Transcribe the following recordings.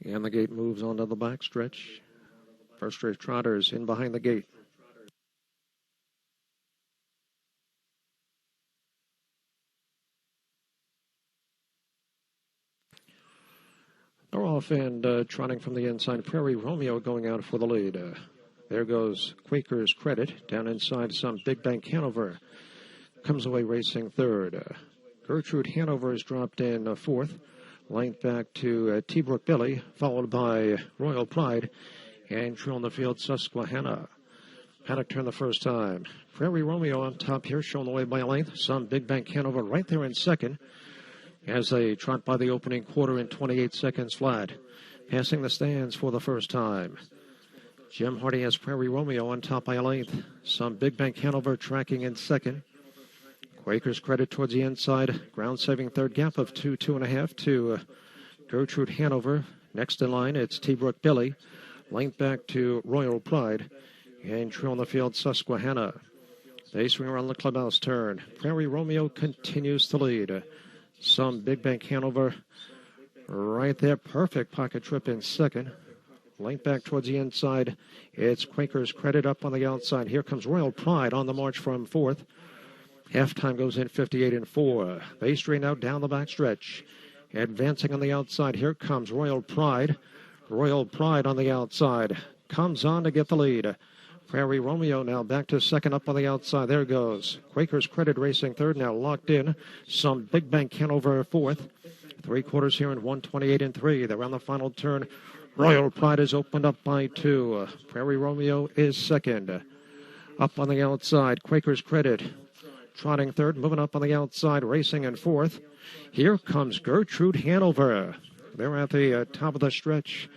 And the gate moves onto the back stretch. First race trotters in behind the gate. They're off and trotting from the inside. Prairie Romeo going out for the lead. There goes Quaker's Credit. Down inside some Big Bank Hanover. Comes away racing third. Gertrude Hanover is dropped in fourth. Length back to T-Brook Billy, followed by Royal Pride. And true on the field, Susquehanna. Paddock turn the first time. Prairie Romeo on top here, shown the way by a length. Some Big Bank Hanover right there in second, as they trot by the opening quarter in 28 seconds flat. Passing the stands for the first time. Jim Hardy has Prairie Romeo on top by a length. Some Big Bank Hanover tracking in second. Quaker's Credit towards the inside. Ground-saving third, gap of 2.5 to Gertrude Hanover. Next in line, it's T-Brook Billy. Length back to Royal Pride. And true on the field, Susquehanna. They swing around the clubhouse turn. Prairie Romeo continues to lead. Some Big Bank Hanover right there. Perfect pocket trip in second. Length back towards the inside. It's Quaker's Credit up on the outside. Here comes Royal Pride on the march from fourth. Halftime goes in 58-4. They straighten out down the back stretch. Advancing on the outside. Here comes Royal Pride. Royal Pride on the outside. Comes on to get the lead. Prairie Romeo now back to second up on the outside. There goes Quaker's Credit racing third, now locked in. Some Big Bank Hanover fourth. 3/4 here in 1:28-3. They're on the final turn. Royal Pride is opened up by 2. Prairie Romeo is second. Up on the outside, Quaker's Credit trotting third, moving up on the outside, racing in fourth. Here comes Gertrude Hanover. They're at the top of the stretch.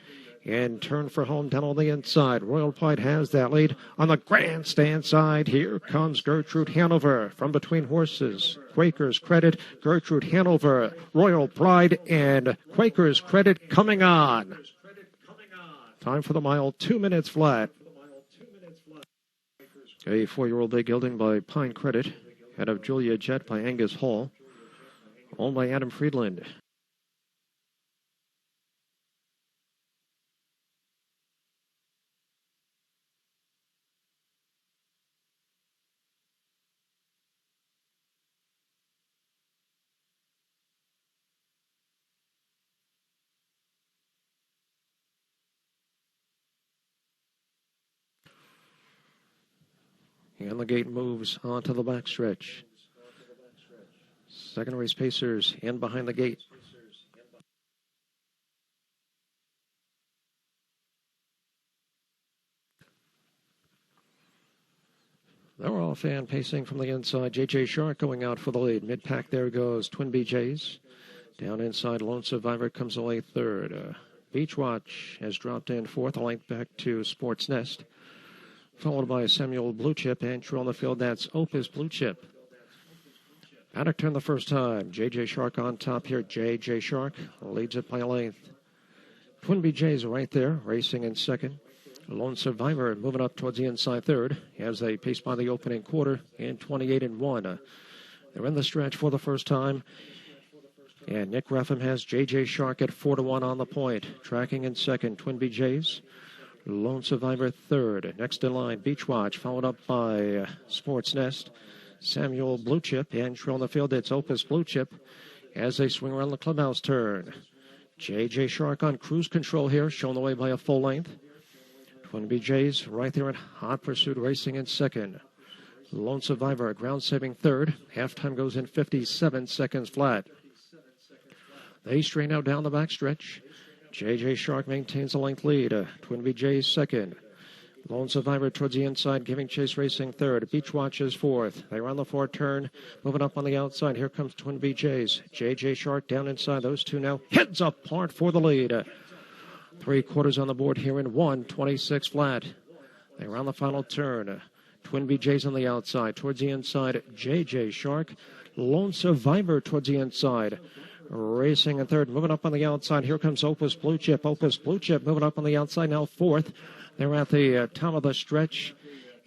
And turn for home down on the inside. Royal Pride has that lead on the grandstand side. Here comes Gertrude Hanover from between horses. Quaker's Credit, Gertrude Hanover, Royal Pride, and Quaker's Credit coming on. Time for the mile, 2 minutes flat. A 4-year-old bay gelding by Pine Credit. Out of Julia Jet by Angus Hall. Owned by Adam Friedland. And the gate moves onto the backstretch. Second race pacers in behind the gate. They're off and pacing from the inside. J.J. Shark going out for the lead. Mid-pack there goes Twin BJ's. Down inside, Lone Survivor comes away third. Beach Watch has dropped in fourth. A length back to Sports Nest. Followed by Samuel Blue Chip, and true on the field, that's Opus Blue Chip. Paddock turn the first time. J.J. Shark on top here. J.J. Shark leads it by a length. Twin BJ's right there, racing in second. Lone Survivor moving up towards the inside third as they pace by the opening quarter in 28-1. They're in the stretch for the first time. And Nick Reffem has J.J. Shark at 4-1 on the point. Tracking in second, Twin BJ's. Lone Survivor third. Next in line, Beach Watch, followed up by Sports Nest. Samuel Blue Chip, and true on the field, it's Opus Blue Chip as they swing around the clubhouse turn. J.J. Shark on cruise control here, shown the way by a full length. Twin BJ's right there in hot pursuit, racing in second. Lone Survivor, ground-saving third. Halftime goes in 57 seconds flat. They straighten out down the backstretch. J.J. Shark maintains a length lead. Twin BJ's second. Lone Survivor towards the inside, giving chase, racing third. Beach Watch is fourth. They run the fourth turn, moving up on the outside. Here comes Twin BJ's. J.J. Shark down inside. Those two now heads apart for the lead. 3/4 on the board here in 1:26 flat. They run the final turn. Twin BJ's on the outside. Towards the inside, J.J. Shark. Lone Survivor towards the inside. Racing in third, moving up on the outside. Here comes Opus Blue Chip. Opus Blue Chip moving up on the outside, now fourth. They're at the top of the stretch.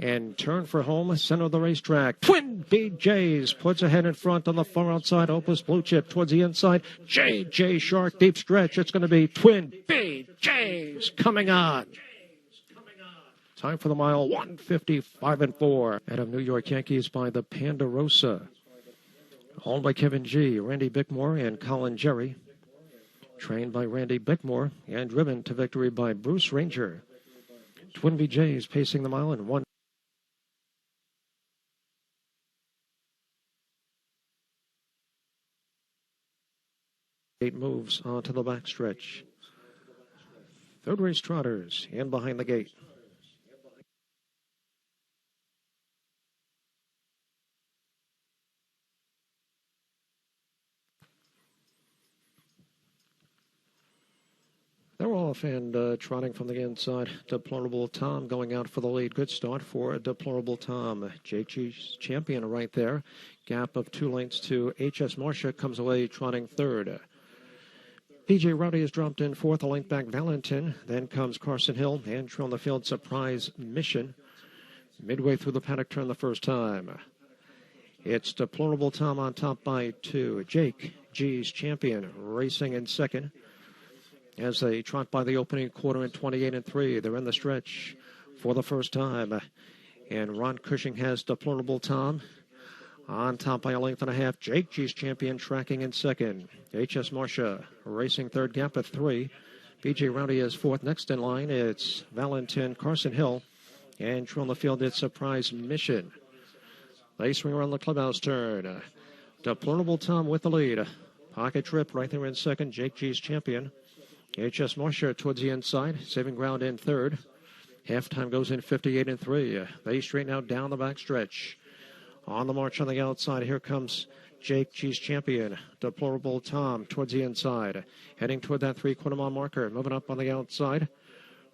and turn for home, center of the racetrack. Twin DJAYs puts ahead in front on the far outside. Opus Blue Chip towards the inside. JJ Shark deep stretch. It's going to be Twin DJAYs coming on. Time for the mile, 1:55.4. Out of New York Yankees by the Ponderosa. Owned by Kevin G., Randy Bickmore, and Colin Jerry. Trained by Randy Bickmore and driven to victory by Bruce Ranger. Twin DJAYs pacing the mile in 1. Eight moves onto the backstretch. Third race trotters in behind the gate. They're off and trotting from the inside. Deplorable Tom going out for the lead. Good start for Deplorable Tom. JG's champion right there. Gap of 2 lengths to HS Marcia comes away trotting third. PJ Rowdy has dropped in fourth, a length back Valentin. Then comes Carson Hill and on the field Surprise Mission. Midway through the paddock turn the first time. It's Deplorable Tom on top by 2. Jake G's champion racing in second. As they trot by the opening quarter in 28-3. They're in the stretch for the first time. And Ron Cushing has Deplorable Tom on top by a length and a half. Jake G's champion tracking in second. HS Marcia racing third, gap of 3. BJ Rowdy is fourth. Next in line, it's Valentin, Carson Hill. And on the field, it's Surprise Mission. They swing around the clubhouse turn. Deplorable Tom with the lead. Pocket Trip right there in second. Jake G's champion. HS Marcia towards the inside, saving ground in third. Halftime goes in 58-3. They straighten out down the backstretch. On the march on the outside, here comes Jake G's champion, Deplorable Tom towards the inside. Heading toward that 3/4 mile marker, moving up on the outside.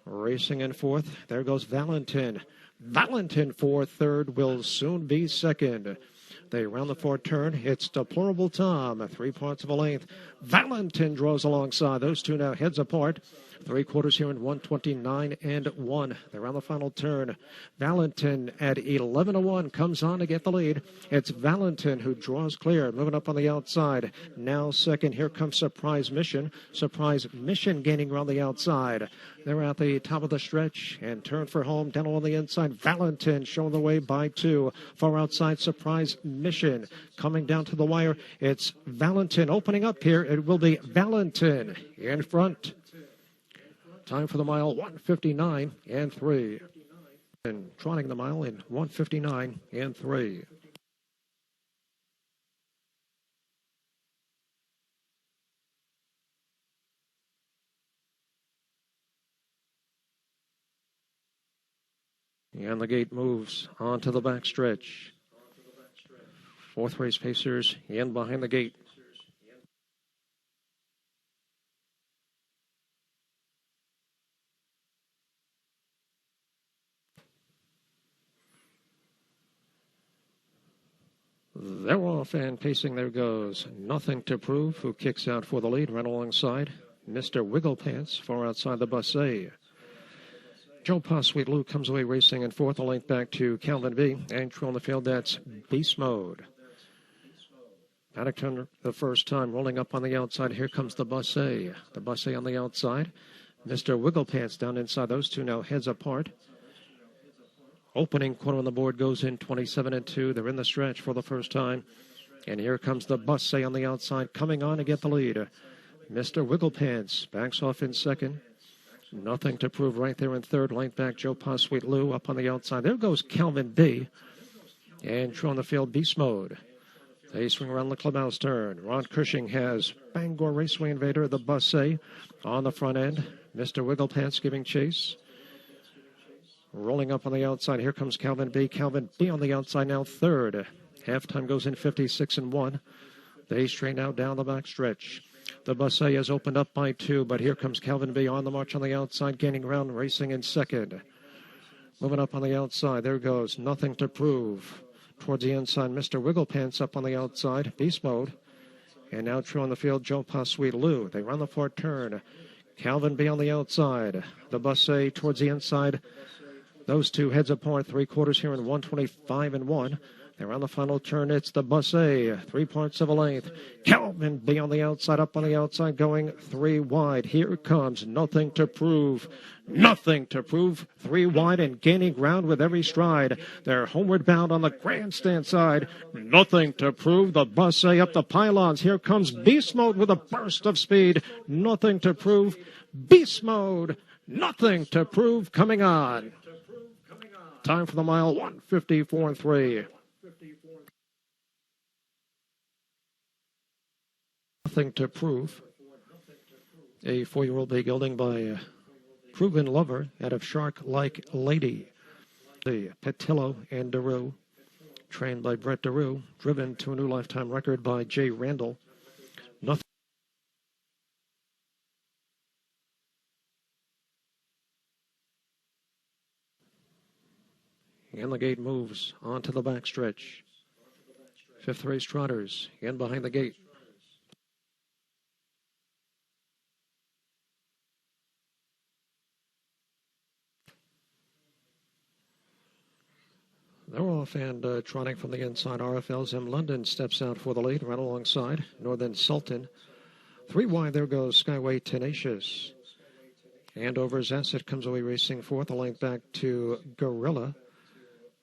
Racing in fourth, there goes Valentin. Valentin for third, will soon be second. They round the fourth turn. It's Deplorable Tom, 3 parts of a length. Valentin draws alongside. Those two now heads apart. 3/4 here in 1:29.1. They're on the final turn. Valentin at 11-1 comes on to get the lead. It's Valentin who draws clear, moving up on the outside. Now second. Here comes Surprise Mission. Surprise Mission gaining around the outside. They're at the top of the stretch and turn for home. Down on the inside, Valentin showing the way by 2. Far outside, Surprise Mission coming down to the wire. It's Valentin opening up here. It will be Valentin in front. Time for the mile, 1:59.3. And trotting the mile in 1:59.3. And the gate moves onto the backstretch. Fourth race pacers in behind the gate. They're off and pacing. There goes Nothing to Prove, who kicks out for the lead right alongside Mr. Wigglepants far outside the bus A. Joe Pa Sweet Lou comes away racing in fourth, a length back to Calvin B. Entry on the field, that's Beast Mode. Paddock turn the first time, rolling up on the outside. Here comes the bus A. The bus A on the outside. Mr. Wigglepants down inside. Those two now heads apart. Opening quarter on the board goes in 27-2. They're in the stretch for the first time. And here comes the bus A on the outside, coming on to get the lead. Mr. Wigglepants backs off in second. Nothing to Prove right there in third. Length back, Joe Pa Sweet Lou up on the outside. There goes Calvin B. And on the field, Beast Mode. They swing around the clubhouse turn. Ron Cushing has Bangor Raceway Invader, the bus A, on the front end. Mr. Wigglepants giving chase. Rolling up on the outside. Here comes Calvin B. Calvin B on the outside now, third. Halftime goes in 56-1. They straighten out down the back stretch. The bus A has opened up by 2, but here comes Calvin B on the march on the outside, gaining ground, racing in second. Moving up on the outside, there goes Nothing to Prove. Towards the inside, Mr. Wigglepants up on the outside, Beast Mode. And now true on the field, Joe Pa Sweet Lou. They run the fourth turn. Calvin B on the outside. The bus A towards the inside. Those two heads apart, 3/4 here in 125 and 1. They're on the final turn. It's the Busse, 3 parts of a length. Calvin B on the outside, up on the outside, going 3 wide. Here comes Nothing to Prove. Nothing to Prove, 3 wide and gaining ground with every stride. They're homeward bound on the grandstand side. Nothing to Prove, the Busse up the pylons. Here comes Beast Mode with a burst of speed. Nothing to Prove, Beast Mode. Nothing to Prove coming on. Time for the mile, 1:54 and 3. Nothing to Prove, a 4-year-old bay gelding by Proven Lover out of Shark Like Lady. The Petillo and Daru, trained by Brett Daru, driven to a new lifetime record by Jay Randall. Nothing. And the gate moves onto the backstretch. 5th race trotters in behind the gate. They're off and trotting from the inside. RFL'S in London steps out for the lead, right alongside Northern Sultan. 3 wide, there goes Skyway Tenacious. Hanover's Asset comes away racing 4th, a length back to Gorilla.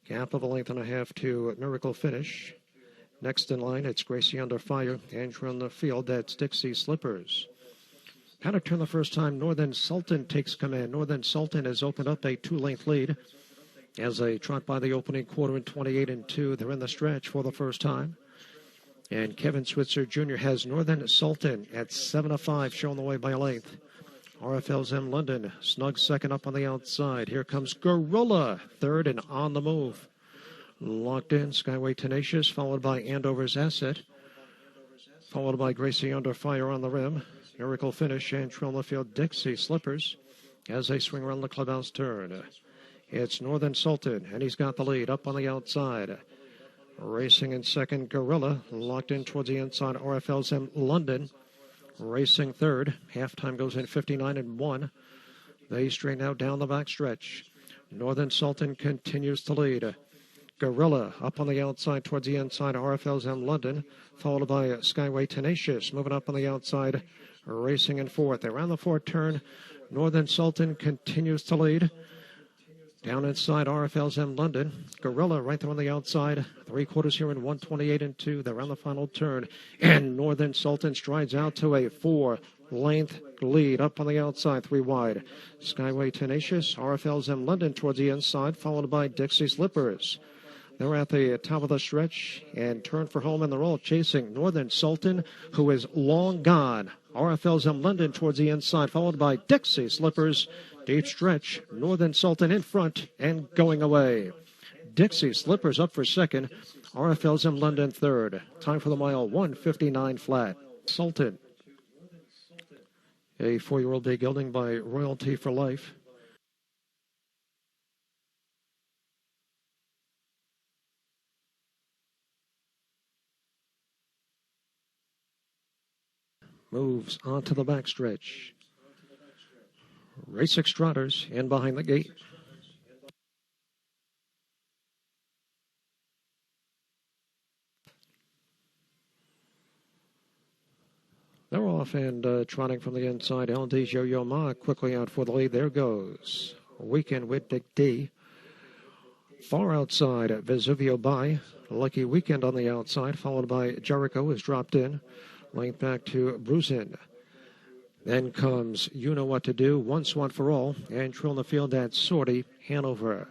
Gap of a length and a half to Miracle Finish. Next in line, it's Gracie Under Fire. Andrew on the field, that's Dixie Slippers. Had to turn the first time. Northern Sultan takes command. Northern Sultan has opened up a 2-length lead as they trot by the opening quarter in 28 and 2. They're in the stretch for the first time. And Kevin Switzer Jr. has Northern Sultan at 7-5, shown the way by a length. RFL's in London, snug second up on the outside. Here comes Gorilla, third and on the move. Locked in, Skyway Tenacious, followed by Andover's Asset. Followed by Gracie Under Fire on the rim. Miracle Finish and trail in the field, Dixie Slippers as they swing around the clubhouse turn. It's Northern Sultan, and he's got the lead up on the outside. Racing in second, Gorilla, locked in towards the inside. RFL's in London, racing third. Halftime goes in 59 and 1. They straighten out down the backstretch. Northern Sultan continues to lead. Gorilla up on the outside towards the inside. RFL's in London, followed by Skyway Tenacious, moving up on the outside, racing in fourth. Around the fourth turn, Northern Sultan continues to lead. Down inside, RFL's in London. Gorilla right there on the outside. 3/4 here in 128 and 2. They're on the final turn. And Northern Sultan strides out to a 4-length lead up on the outside, 3 wide. Skyway Tenacious, RFL's in London towards the inside, followed by Dixie Slippers. They're at the top of the stretch and turn for home in the roll, chasing Northern Sultan, who is long gone. RFL's in London towards the inside, followed by Dixie Slippers. Deep stretch, Northern Sultan in front and going away. Dixie Slippers up for second. RFL's in London third. Time for the mile, 1:59 flat. Sultan, a 4-year-old bay gelding by Royalty for Life. Moves onto the backstretch. Race 6 trotters in behind the gate. They're off and trotting from the inside. LD's Yo-Yo Ma quickly out for the lead. There goes Weekend with Dick D. Far outside, Vesuvio by. Lucky Weekend on the outside, followed by Jericho is dropped in. Length back to Brusin. Then comes You Know What to Do, Once One for All, and trail in the field at Sortie, Hanover.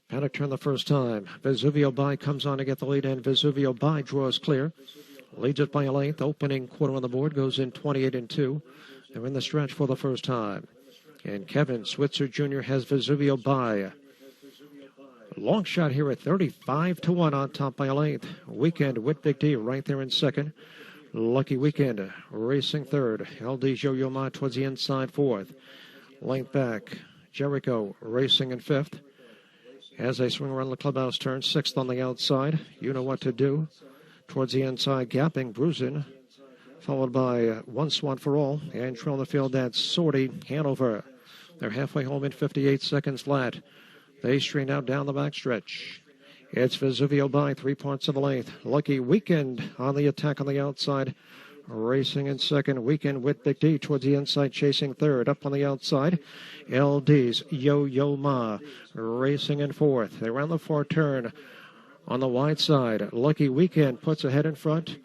Paddock turn the first time. Vesuvio by comes on to get the lead, and Vesuvio by draws clear. Leads it by a length. Opening quarter on the board goes in 28 and 2. They're in the stretch for the first time. And Kevin Switzer Jr. has Vesuvio by. Long shot here at 35 to 1 on top by a length. Weekend with Big D right there in second. Lucky Weekend racing third. LD's Yo-Yo Ma towards the inside fourth. Length back. Jericho racing in fifth. As they swing around the clubhouse turn, sixth on the outside. You Know What to Do. Towards the inside, gapping Brusin. Followed by Once One for All. And trail in the field at Sortie, Hanover. They're halfway home in 58 seconds flat. They straighten out down the backstretch. It's Vesuvio by 3 parts of the length. Lucky Weekend on the attack on the outside. Racing in second. Weekend with Big D towards the inside, chasing third. Up on the outside, LD's Yo-Yo Ma racing in fourth. They round the far turn on the wide side. Lucky Weekend puts ahead in front.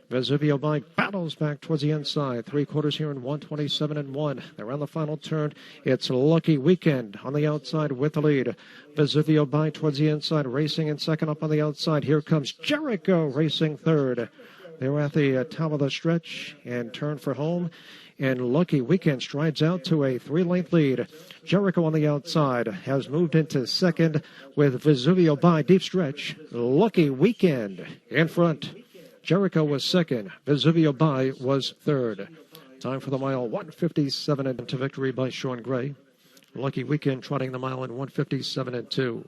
Vesuvio by battles back towards the inside. 3/4 here in 1:27.1. Around the final turn, it's Lucky Weekend on the outside with the lead. Vesuvio by towards the inside, racing in second. Up on the outside, here comes Jericho racing third. They're at the top of the stretch and turn for home. And Lucky Weekend strides out to a 3-length lead. Jericho on the outside has moved into second with Vesuvio by deep stretch. Lucky Weekend in front. Jericho was second. Vesuvio by was third. Time for the mile, 1:57 and to victory by Sean Gray. Lucky Weekend trotting the mile in 1:57.2.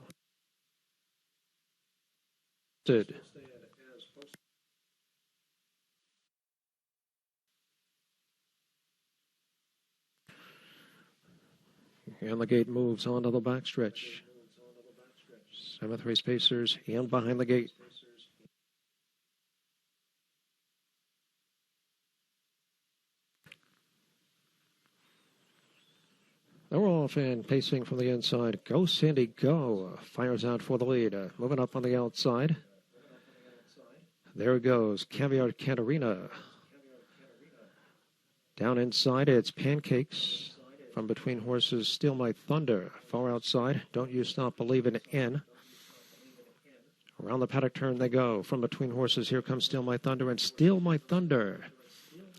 And the gate moves onto the backstretch. 7th race pacers and behind the gate. They're off and pacing from the inside. Go, Sandy, go. Fires out for the lead. Moving up on the outside. There it goes. CAVIART CATERINA. Down inside, it's Pancakes. From between horses, Steal My Thunder. Far outside, Don't You Stop Believin' In. Around the paddock turn they go. From between horses, here comes Steal My Thunder. And Steal My Thunder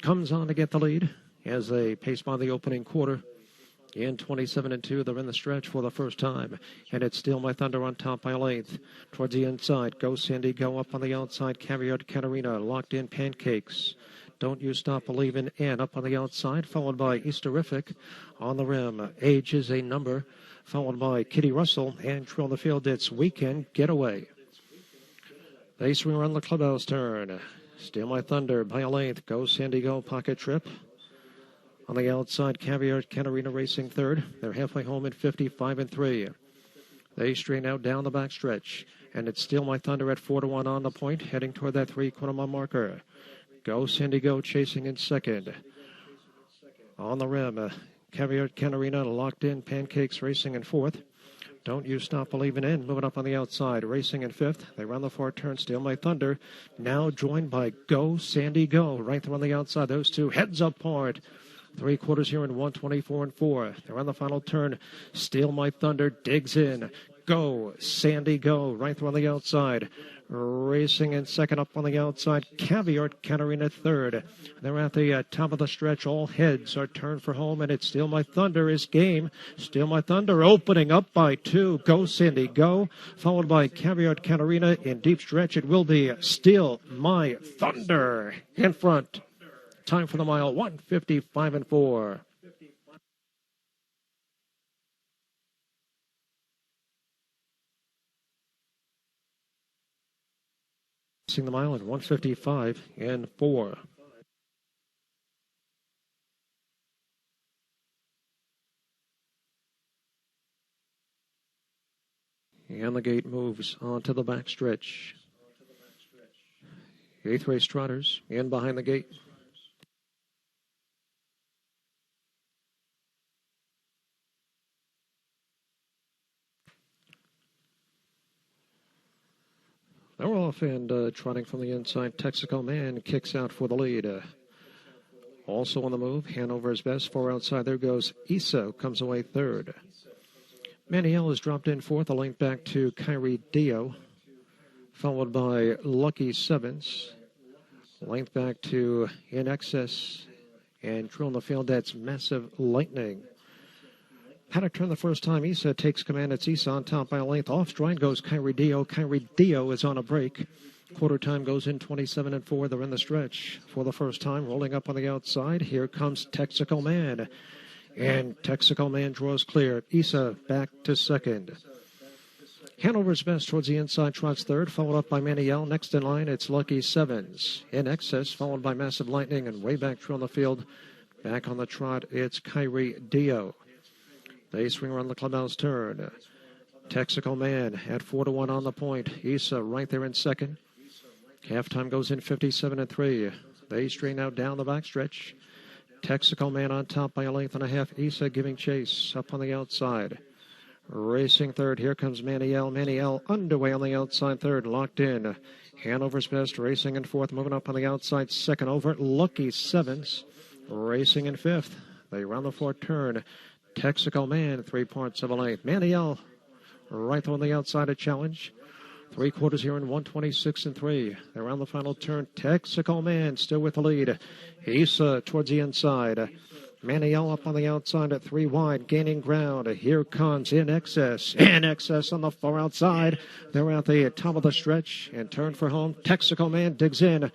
comes on to get the lead as they pace by the opening quarter. In 27.2, they're in the stretch for the first time. And it's Steal My Thunder on top by a length. Towards the inside, Go Sandy, go up on the outside. CAVIART CATERINA, locked in Pancakes. Don't You Stop Believin' In up on the outside, followed by Easterific on the rim. Age is a number, followed by Kitty Russell. And true on the field, it's Weekend Getaway. They swing around the clubhouse turn. Steal My Thunder by a length. Go Sandy, go pocket trip. On the outside, CAVIART CATERINA racing third. They're halfway home at 55.3. They straighten out down the backstretch. And it's Steal My Thunder at 4-1 on the point, heading toward that 3/4 mile marker. Go Sandy, go chasing in second. On the rim, CAVIART CATERINA locked in. Pancakes racing in fourth. Don't You Stop Believin' In, moving up on the outside, racing in fifth. They round the far turn, Steal My Thunder. Now joined by Go Sandy, go. Right there on the outside, those two heads apart. 3/4 here in 1:24.4. They're on the final turn. Steal My Thunder digs in. Go Sandy, go. Right there on the outside. Racing in second up on the outside. CAVIART CATERINA third. They're at the top of the stretch. All heads are turned for home, and it's Steal My Thunder is game. Steal My Thunder opening up by 2. Go Sandy, go. Followed by CAVIART CATERINA in deep stretch. It will be Steal My Thunder in front. Time for the mile, 1:55.4. Racing the mile in 1:55.4. And the gate moves onto the backstretch. 8th race trotters in behind the gate. They're off and trotting from the inside. Texaco Man kicks out for the lead. Also on the move, Hanover's Best. Far outside, there goes Issa, comes away third. Maniel has dropped in fourth, a length back to Kyrie Dio, followed by Lucky Sevens. Length back to INXS, and true on the field, that's Massive Lightning. Paddock turn the first time. Issa takes command. It's Issa on top by a length. Off stride goes Kyrie Dio. Kyrie Dio is on a break. Quarter time goes in 27.4. They're in the stretch for the first time. Rolling up on the outside. Here comes Texaco Man. And Texaco Man draws clear. Issa back to second. Hanover's Best towards the inside, trots third, followed up by Maniel. Next in line, it's Lucky Sevens. INXS, followed by Massive Lightning, and way back through on the field. Back on the trot, it's Kyrie Dio. They swing around the clubhouse turn. Texaco Man at 4-1 on the point. Issa right there in second. Halftime goes in 57-3. They straighten out down the backstretch. Texaco Man on top by a length and a half. Issa giving chase up on the outside. Racing third. Here comes Maniel. Maniel underway on the outside third. Locked in. Hanover's Best racing in fourth. Moving up on the outside second over. Lucky Sevens racing in fifth. They round the fourth turn. Texaco Man 3/4 of a length. Maniel right on the outside a challenge. 3/4 here in 126-3. They're around the final turn. Texaco Man still with the lead. Issa towards the inside. Maniel up on the outside at 3 wide, gaining ground. Here comes INXS. INXS on the far outside. They're at the top of the stretch and turn for home. Texaco Man digs in.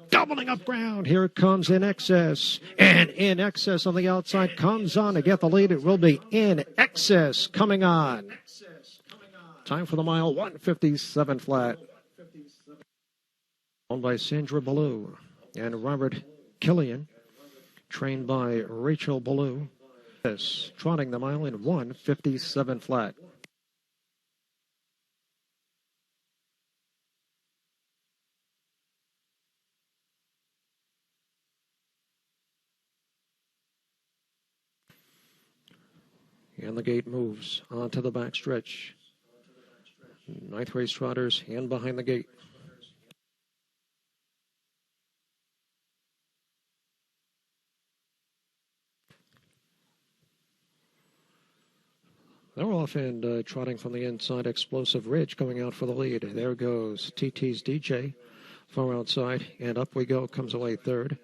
Doubling up ground. Here comes INXS. And INXS on the outside comes on to get the lead. It will be INXS coming on. Time for the mile, 1:57 flat. Owned by Sandra Ballou and Robert Killian. Trained by Rachel Ballou. Trotting the mile in 1:57 flat. And the gate moves onto the back stretch. Ninth race trotters and behind the gate. They're off and trotting from the inside. Explosive Ridge going out for the lead. There goes TT's DJ. Far outside. And up we go. Comes away third.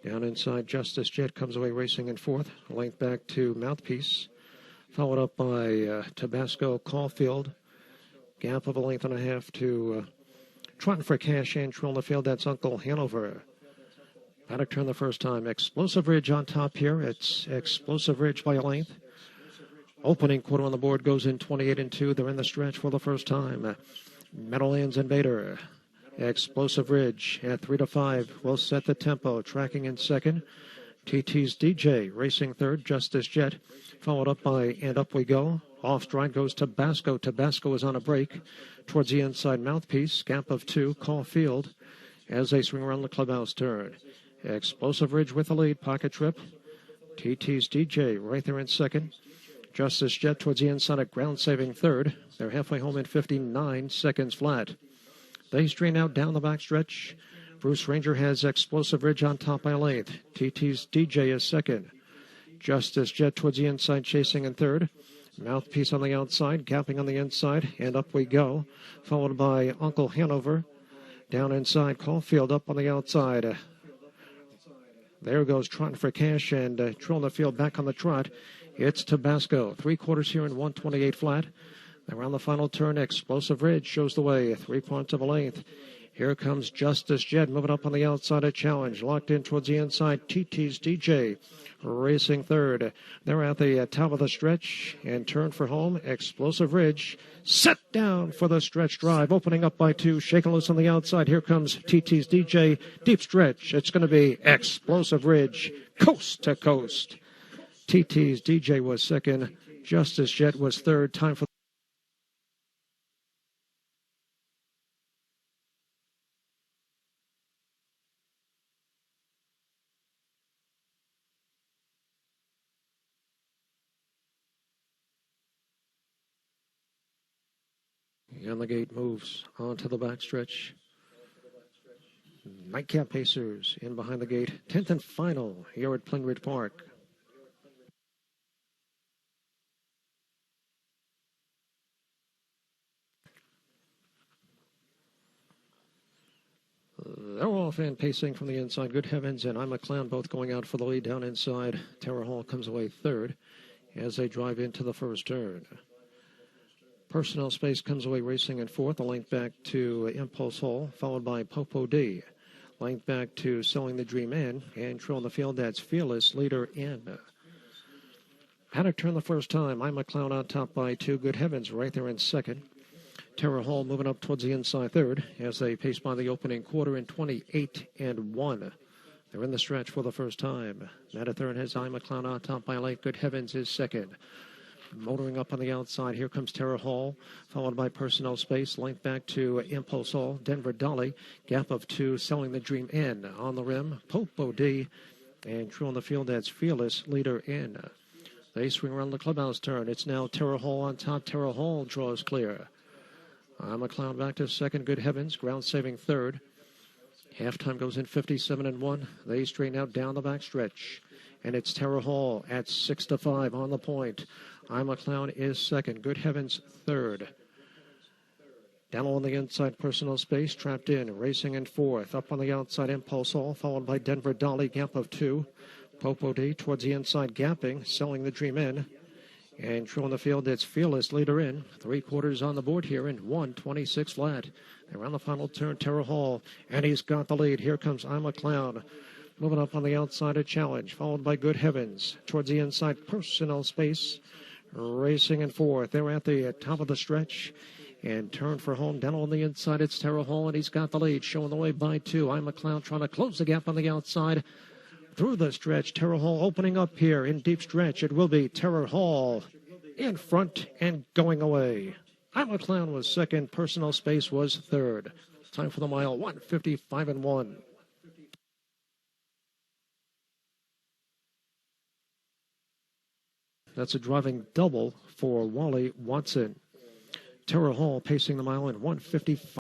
Down inside. Justice Jet comes away racing in fourth. A length back to Mouthpiece. Followed up by Tabasco Caulfield. Gap of a length and a half to Trotting for Cash and Trill in the field. That's Uncle Hanover. Paddock turn the first time. Explosive Ridge on top here. It's Explosive Ridge by a length. Opening quarter on the board goes in 28-2. They're in the stretch for the first time. Meadowlands Invader. Explosive Ridge at 3-5 will set the tempo. Tracking in second. TT's DJ racing third. Justice Jet followed up by And Up We Go. Off stride goes Tabasco. Tabasco is on a break towards the inside Mouthpiece. Gap of 2. Caulfield as they swing around the clubhouse turn. Explosive Ridge with the lead. Pocket Trip. TT's DJ right there in second. Justice Jet towards the inside at ground saving third. They're halfway home in 59 seconds flat. They strain out down the backstretch. Bruce Ranger has Explosive Ridge on top by a length. TT's DJ is second. Justice Jet towards the inside chasing in third. Mouthpiece on the outside, gapping on the inside, and up we go. Followed by Uncle Hanover. Down inside, Caulfield up on the outside. There goes Trotting for Cash and Trill in the field back on the trot. It's Tabasco. 3/4 here in 128 flat. Around the final turn, Explosive Ridge shows the way. 3/4 of a length. Here comes Justice Jet moving up on the outside. A challenge. Locked in towards the inside. TT's DJ racing third. They're at the top of the stretch and turn for home. Explosive Ridge set down for the stretch drive. Opening up by 2. Shaking loose on the outside. Here comes TT's DJ. Deep stretch. It's going to be Explosive Ridge coast to coast. TT's DJ was second. Justice Jet was third. Time for and the gate moves onto the backstretch. Nightcap Pacers in behind the gate. 10th and final here at Plainridge Park. They're off and pacing from the inside. Good Heavens and I'm a Clown both going out for the lead down inside. Terror Hall comes away third as they drive into the first turn. Personnel Space comes away racing in fourth. A length back to Impulse Hall, followed by Popo D. Length back to Selling the Dream In. And Trill in the field, that's Fearless leader in. Paddock turn the first time. I'm a Clown on top by 2. Good Heavens right there in second. Terror Hall moving up towards the inside third as they pace by the opening quarter in 28-1. They're in the stretch for the first time. Matt at third has I'm a Clown on top by a length. Good Heavens is second. Motoring up on the outside, here comes Terra Hall, followed by Personnel Space, linked back to Impulse All, Denver Dolly, gap of 2, Selling the Dream in. On the rim, Popo D, and true on the field, that's Fearless, leader in. They swing around the clubhouse turn. It's now Terra Hall on top. Terra Hall draws clear. I'm a Clown back to second. Good Heavens, ground saving third. Halftime goes in 57-1. They straighten out down the back stretch. And it's Terra Hall at 6-5 on the point. I'm a Clown is second. Good Heavens, third. Down on the inside, Personal Space, trapped in, racing in fourth. Up on the outside, Impulse All, followed by Denver Dolly, gap of 2. Popo D towards the inside, gapping, Selling the Dream in. And true on the field, it's Fearless, leader in. 3/4 on the board here in 1:26 flat. Around the final turn, Terra Hall, and he's got the lead. Here comes I'm a Clown. Moving up on the outside, a challenge, followed by Good Heavens. Towards the inside, Personal Space, racing in fourth. They're at the top of the stretch. And turn for home. Down on the inside, it's Terra Hall, and he's got the lead. Showing the way by 2. I'm a Clown trying to close the gap on the outside. Through the stretch, Terra Hall opening up here in deep stretch. It will be Terra Hall in front and going away. I'm a Clown was second. Personal Space was third. Time for the mile, 1:55-1. That's a driving double for Wally Watson. Terra Hall pacing the mile in 1:55.